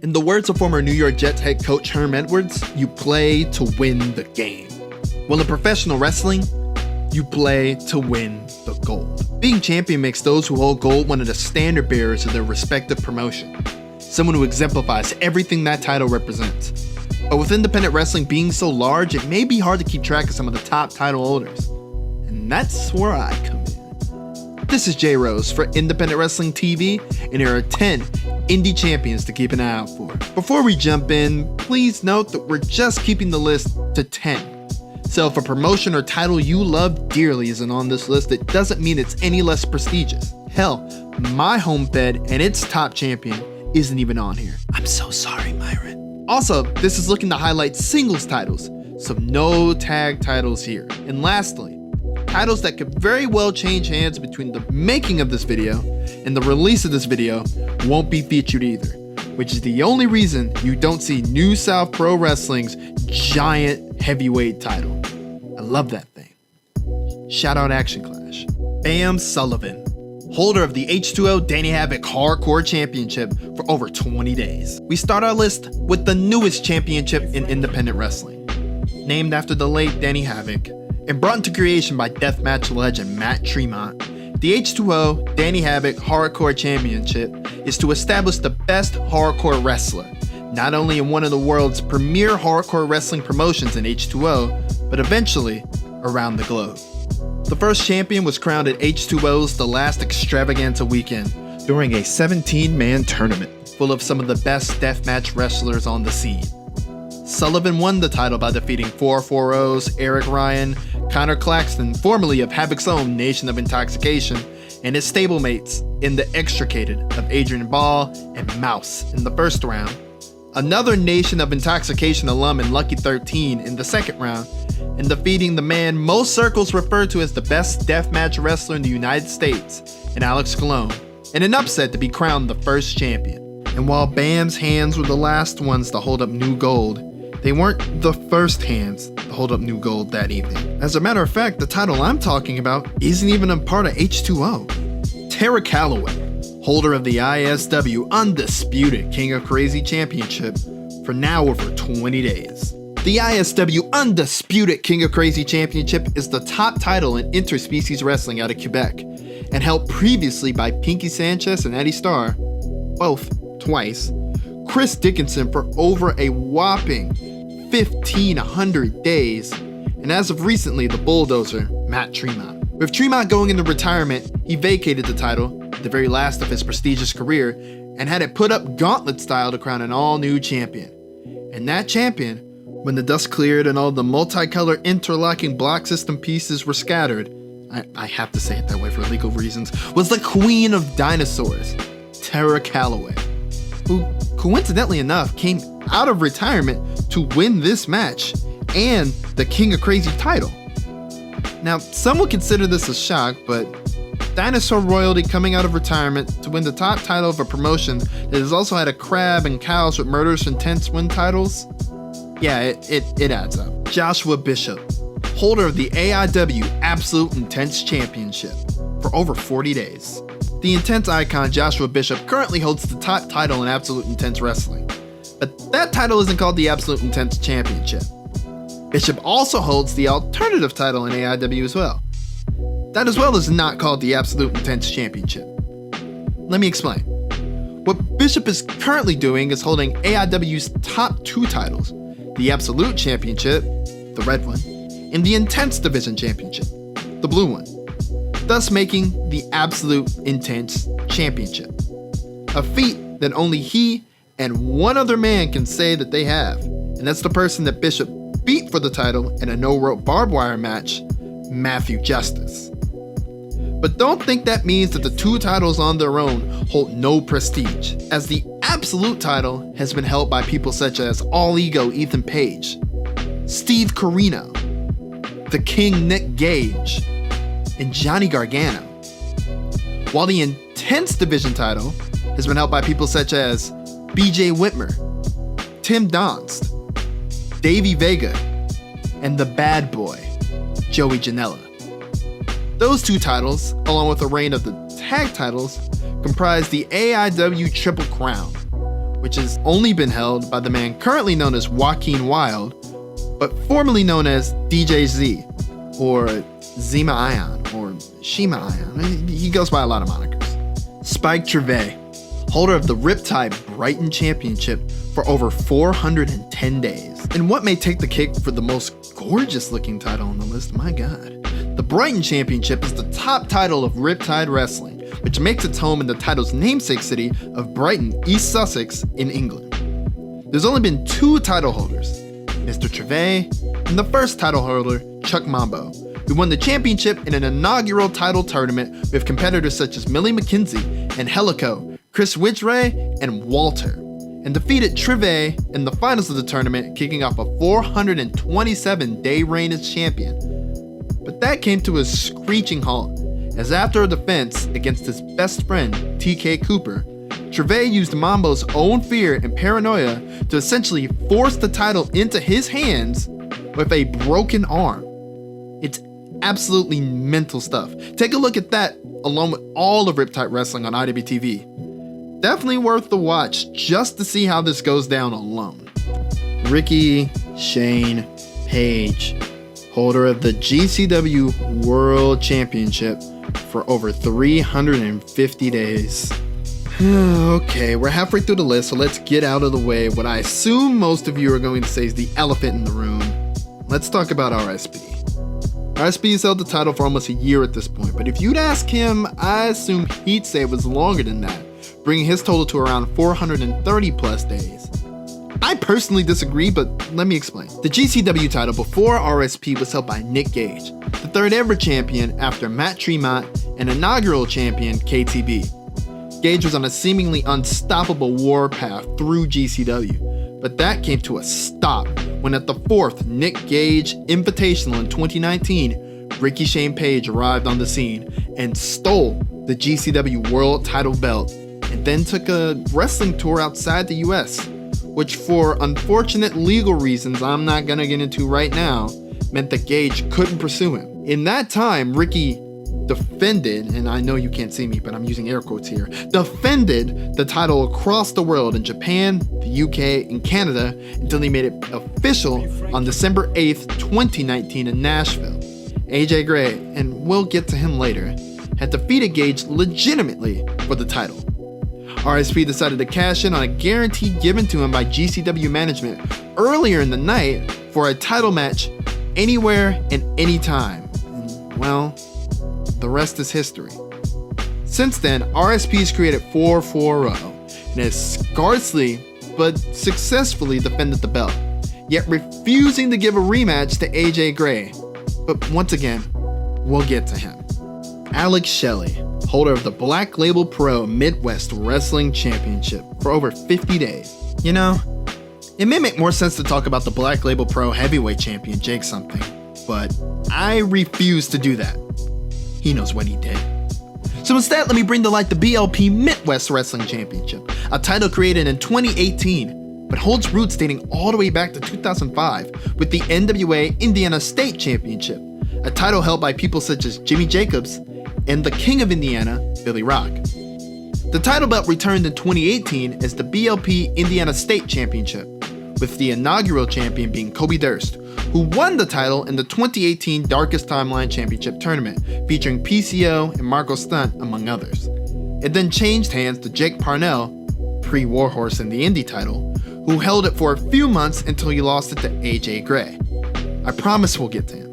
In the words of former New York Jets head coach Herm Edwards, you play to win the game. Well, in professional wrestling, you play to win the gold. Being champion makes those who hold gold one of the standard bearers of their respective promotion, someone who exemplifies everything that title represents. But with independent wrestling being so large, it may be hard to keep track of some of the top title holders. And that's where I come in. This is JROSE for Independent Wrestling TV, and here are 10 indie champions to keep an eye out for. Before we jump in, please note that we're just keeping the list to 10. So if a promotion or title you love dearly isn't on this list, it doesn't mean it's any less prestigious. Hell, my home fed and its top champion isn't even on here. I'm so sorry, Myron. Also, this is looking to highlight singles titles, so no tag titles here. And lastly, titles that could very well change hands between the making of this video and the release of this video won't be featured either, which is the only reason you don't see New South Pro Wrestling's giant heavyweight title. I love that thing. Shout out Action Clash. Bam Sullivan, holder of the H2O Danny Havoc Hardcore Championship for over 20 days. We start our list with the newest championship in independent wrestling. Named after the late Danny Havoc and brought into creation by deathmatch legend Matt Tremont, the H2O Danny Havoc Hardcore Championship is to establish the best hardcore wrestler, not only in one of the world's premier hardcore wrestling promotions in H2O, but eventually around the globe. The first champion was crowned at H2O's The Last Extravaganza weekend during a 17-man tournament full of some of the best deathmatch wrestlers on the scene. Sullivan won the title by defeating 440's Eric Ryan, Connor Claxton, formerly of Havoc's own Nation of Intoxication, and his stablemates in the Extricated of Adrian Ball and Mouse in the first round, another Nation of Intoxication alum in Lucky 13 in the second round, and defeating the man most circles refer to as the best deathmatch wrestler in the United States, in Alex Colon, in an upset to be crowned the first champion. And while Bam's hands were the last ones to hold up new gold, they weren't the first hands to hold up new gold that evening. As a matter of fact, the title I'm talking about isn't even a part of H2O. Terra Calloway, holder of the ISW Undisputed King of Crazy Championship for now over 20 days. The ISW Undisputed King of Crazy Championship is the top title in interspecies wrestling out of Quebec, and held previously by Pinky Sanchez and Eddie Starr, both twice, Chris Dickinson for over a whopping 1,500 days, and as of recently, the bulldozer, Matt Tremont. With Tremont going into retirement, he vacated the title, the very last of his prestigious career, and had it put up gauntlet style to crown an all-new champion. And that champion, when the dust cleared and all the multicolored interlocking block system pieces were scattered, I have to say it that way for legal reasons, was the Queen of Dinosaurs, Terra Calloway, who coincidentally enough came out of retirement to win this match and the King of Crazy title. Now, some would consider this a shock, but dinosaur royalty coming out of retirement to win the top title of a promotion that has also had a crab and cows with murderous intense win titles, yeah, it adds up. Joshua Bishop, holder of the AIW Absolute Intense Championship for over 40 days. The Intense icon Joshua Bishop currently holds the top title in Absolute Intense Wrestling, but that title isn't called the Absolute Intense Championship. Bishop also holds the alternative title in AIW as well. That as well is not called the Absolute Intense Championship. Let me explain. What Bishop is currently doing is holding AIW's top two titles, the Absolute Championship, the red one, and the Intense Division Championship, the blue one, thus making the Absolute Intense Championship, a feat that only he and one other man can say that they have, and that's the person that Bishop beat for the title in a no-rope barbed wire match, Matthew Justice. But don't think that means that the two titles on their own hold no prestige, as the Absolute title has been held by people such as All Ego Ethan Page, Steve Corino, The King Nick Gage, and Johnny Gargano, while the Intense Division title has been held by people such as BJ Whitmer, Tim Donst, Davey Vega, and the bad boy, Joey Janela. Those two titles, along with a reign of the tag titles, comprise the AIW Triple Crown, which has only been held by the man currently known as Joaquin Wilde, but formerly known as DJ Z, or Zima Ion, or Shima Ion. He goes by a lot of monikers. Spike Trivet, holder of the Riptide BRIGHTON Championship for over 410 days. And what may take the cake for the most gorgeous looking title on the list, my god. The BRIGHTON Championship is the top title of Riptide Wrestling, which makes its home in the title's namesake city of Brighton, East Sussex in England. There's only been 2 title holders, Mr. Trivet and the first title holder, Chuck Mambo, who won the championship in an inaugural title tournament with competitors such as Millie McKenzie and Helico, Chris Widgray, and Walter, and defeated Trivet in the finals of the tournament, kicking off a 427-day reign as champion. But that came to a screeching halt, as after a defense against his best friend, TK Cooper, Trivet used Mambo's own fear and paranoia to essentially force the title into his hands with a broken arm. It's absolutely mental stuff. Take a look at that along with all of Riptide Wrestling on IWTV. Definitely worth the watch just to see how this goes down alone. Ricky Shane Page, holder of the GCW World Championship for over 350 days. Okay, we're halfway through the list, so let's get out of the way what I assume most of you are going to say is the elephant in the room. Let's talk about RSP. RSP has held the title for almost a year at this point, but if you'd ask him, I assume he'd say it was longer than that, bringing his total to around 430 plus days. I personally disagree, but let me explain. The GCW title before RSP was held by Nick Gage, the third ever champion after Matt Tremont and inaugural champion KTB. Gage was on a seemingly unstoppable warpath through GCW, but that came to a stop when at the 4th Nick Gage Invitational in 2019, Ricky Shane Page arrived on the scene and stole the GCW World title belt, and then took a wrestling tour outside the US, which for unfortunate legal reasons I'm not gonna get into right now, meant that Gage couldn't pursue him. In that time, Ricky defended, and I know you can't see me, but I'm using air quotes here, defended the title across the world in Japan, the UK, and Canada until he made it official on December 8th, 2019 in Nashville. AJ Gray, and we'll get to him later, had defeated Gage legitimately for the title. RSP decided to cash in on a guarantee given to him by GCW management earlier in the night for a title match anywhere and anytime. And, well, the rest is history. Since then, RSP has created 440 and has scarcely but successfully defended the belt, yet refusing to give a rematch to AJ Gray. But once again, we'll get to him. Alex Shelley, holder of the Black Label Pro Midwest Wrestling Championship for over 50 days. You know, it may make more sense to talk about the Black Label Pro Heavyweight Champion Jake something, but I refuse to do that. He knows what he did. So instead, let me bring to light the BLP Midwest Wrestling Championship, a title created in 2018, but holds roots dating all the way back to 2005 with the NWA Indiana State Championship, a title held by people such as Jimmy Jacobs and the King of Indiana, Billy Rock. The title belt returned in 2018 as the BLP Indiana State Championship, with the inaugural champion being Kobe Durst, who won the title in the 2018 Darkest Timeline Championship Tournament, featuring PCO and Marco Stunt, among others. It then changed hands to Jake Parnell, pre-Warhorse in the Indie title, who held it for a few months until he lost it to AJ Gray. I promise we'll get to him.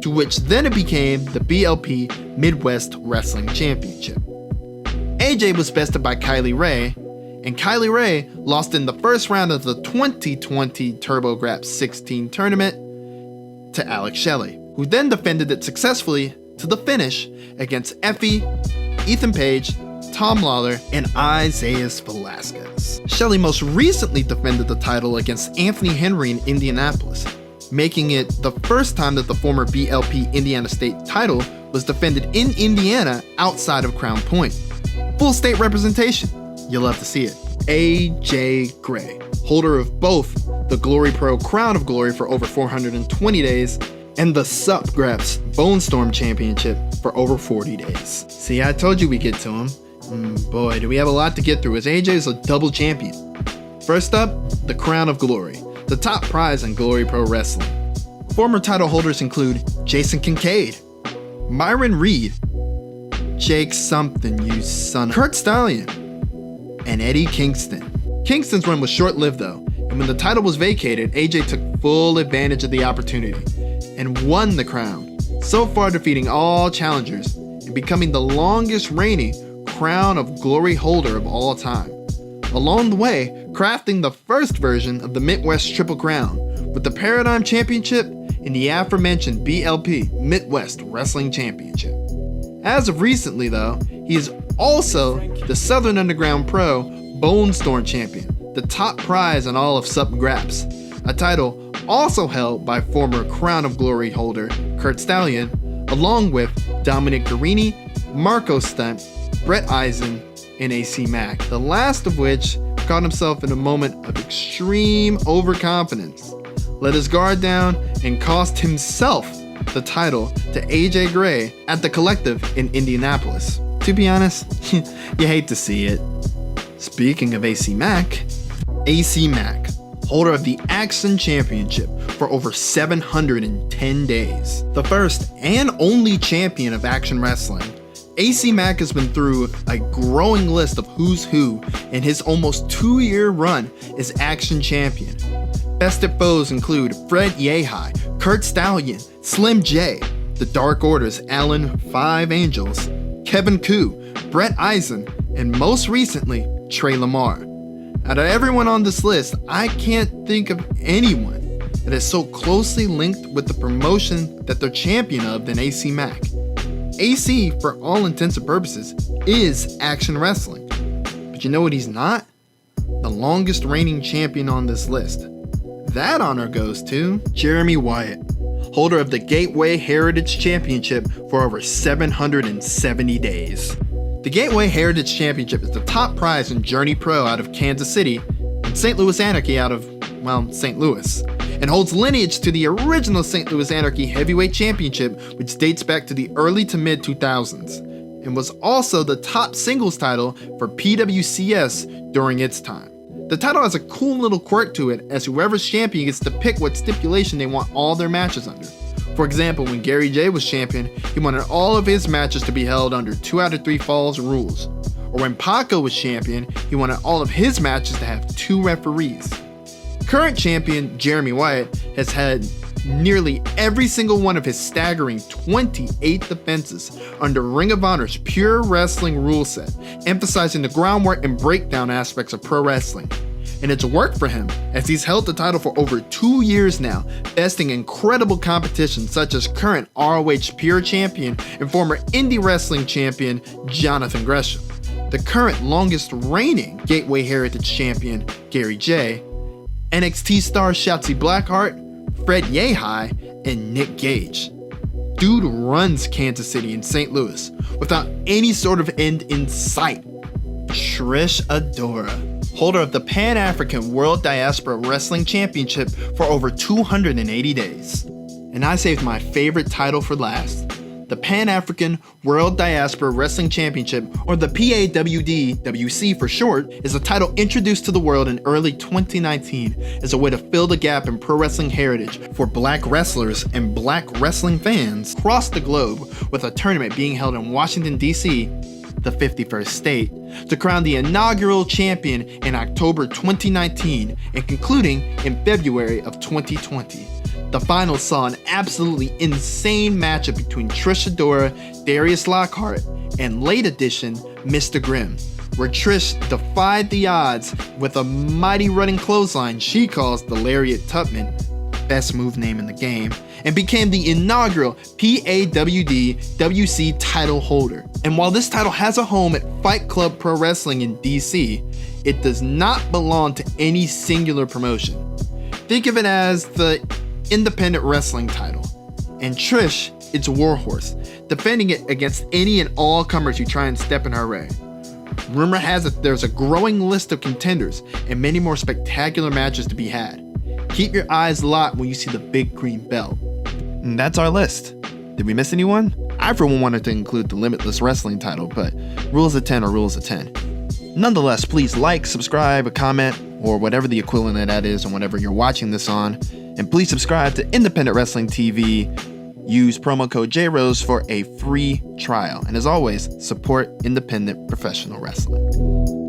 To which then it became the BLP Midwest Wrestling Championship. AJ was bested by Kylie Ray, and Kylie Ray lost in the first round of the 2020 TurboGrafx 16 tournament to Alex Shelley, who then defended it successfully to the finish against Effie, Ethan Page, Tom Lawler, and Isaiah Velasquez. Shelley most recently defended the title against Anthony Henry in Indianapolis, making it the first time that the former BLP Indiana State title was defended in Indiana outside of Crown Point. Full state representation. You'll love to see it. AJ Gray, holder of both the Glory Pro Crown of Glory for over 420 days and the SUP-Grafx BONESTORM Championship for over 40 days. See, I told you we'd get to him. Boy, do we have a lot to get through, as AJ is a double champion. First up, the Crown of Glory, the top prize in Glory Pro Wrestling. Former title holders include Jason Kincaid, Myron Reed, Jake something you son, Kurt Stallion, and Eddie Kingston. Kingston's run was short-lived though, and when the title was vacated, AJ took full advantage of the opportunity and won the crown, so far defeating all challengers and becoming the longest reigning Crown of Glory holder of all time. Along the way, crafting the first version of the Midwest Triple Crown with the Paradigm Championship and the aforementioned BLP Midwest Wrestling Championship. As of recently though, he is also the Southern Underground Pro BONESTORM Champion, the top prize in all of Sub-Graps, a title also held by former Crown of Glory holder Kurt Stallion, along with Dominic Guarini, Marco Stunt, Brett Eisen, and AC Mack, the last of which caught himself in a moment of extreme overconfidence, let his guard down, and cost himself the title to AJ Gray at the Collective in Indianapolis. To be honest, you hate to see it. Speaking of AC Mack, holder of the Action Championship for over 710 days. The first and only champion of Action Wrestling, AC Mack has been through a growing list of who's who in his almost 2-year run as Action Champion. Bested foes include Fred Yehai, Kurt Stallion, Slim J, the Dark Order's Alan Five Angels, Kevin Koo, Brett Eisen, and most recently, Trey Lamar. Out of everyone on this list, I can't think of anyone that is so closely linked with the promotion that they're champion of than AC Mack. AC, for all intents and purposes, is Action Wrestling. But you know what he's not? The longest reigning champion on this list. That honor goes to Jeremy Wyatt, holder of the Gateway Heritage Championship for over 770 days. The Gateway Heritage Championship is the top prize in Journey Pro out of Kansas City and St. Louis Anarchy out of, St. Louis, and holds lineage to the original St. Louis Anarchy Heavyweight Championship, which dates back to the early to mid 2000s, and was also the top singles title for PWCS during its time. The title has a cool little quirk to it, as whoever's champion gets to pick what stipulation they want all their matches under. For example, when Gary J was champion, he wanted all of his matches to be held under 2 out of 3 falls rules. Or when Paco was champion, he wanted all of his matches to have 2 referees. Current champion Jeremy Wyatt has had nearly every single one of his staggering 28 defenses under Ring of Honor's pure wrestling rule set, emphasizing the groundwork and breakdown aspects of pro wrestling. And it's worked for him, as he's held the title for over 2 years now, besting incredible competition such as current ROH Pure Champion and former Indie Wrestling Champion Jonathan Gresham, the current longest reigning Gateway Heritage Champion Gary J, NXT star Shotzi Blackheart, Fred Yehai, and Nick Gage. Dude runs Kansas City and St. Louis without any sort of end in sight. Trish Adora, holder of the Pan-African World Diaspora Wrestling Championship for over 280 days. And I saved my favorite title for last. The Pan-African World Diaspora Wrestling Championship, or the PAWD-WC for short, is a title introduced to the world in early 2019 as a way to fill the gap in pro wrestling heritage for black wrestlers and black wrestling fans across the globe, with a tournament being held in Washington, D.C., the 51st state, to crown the inaugural champion in October 2019 and concluding in February of 2020. The finals saw an absolutely insane matchup between Trish Adora, Darius Lockhart, and late edition Mr. Grimm, where Trish defied the odds with a mighty running clothesline she calls the Lariat Tubman, best move name in the game, and became the inaugural PAWD-WC title holder. And while this title has a home at Fight Club Pro Wrestling in DC, it does not belong to any singular promotion. Think of it as the independent wrestling title, and Trish, it's Warhorse, defending it against any and all comers who try and step in her way. Rumor has it there's a growing list of contenders and many more spectacular matches to be had. Keep your eyes locked when you see the big green belt. And that's our list. Did we miss anyone? I for one wanted to include the Limitless Wrestling title, but rules of 10 are rules of 10. Nonetheless, please like, subscribe, comment, or whatever the equivalent of that is on whatever you're watching this on. And please subscribe to Independent Wrestling TV. Use promo code JROSE for a free trial. And as always, support independent professional wrestling.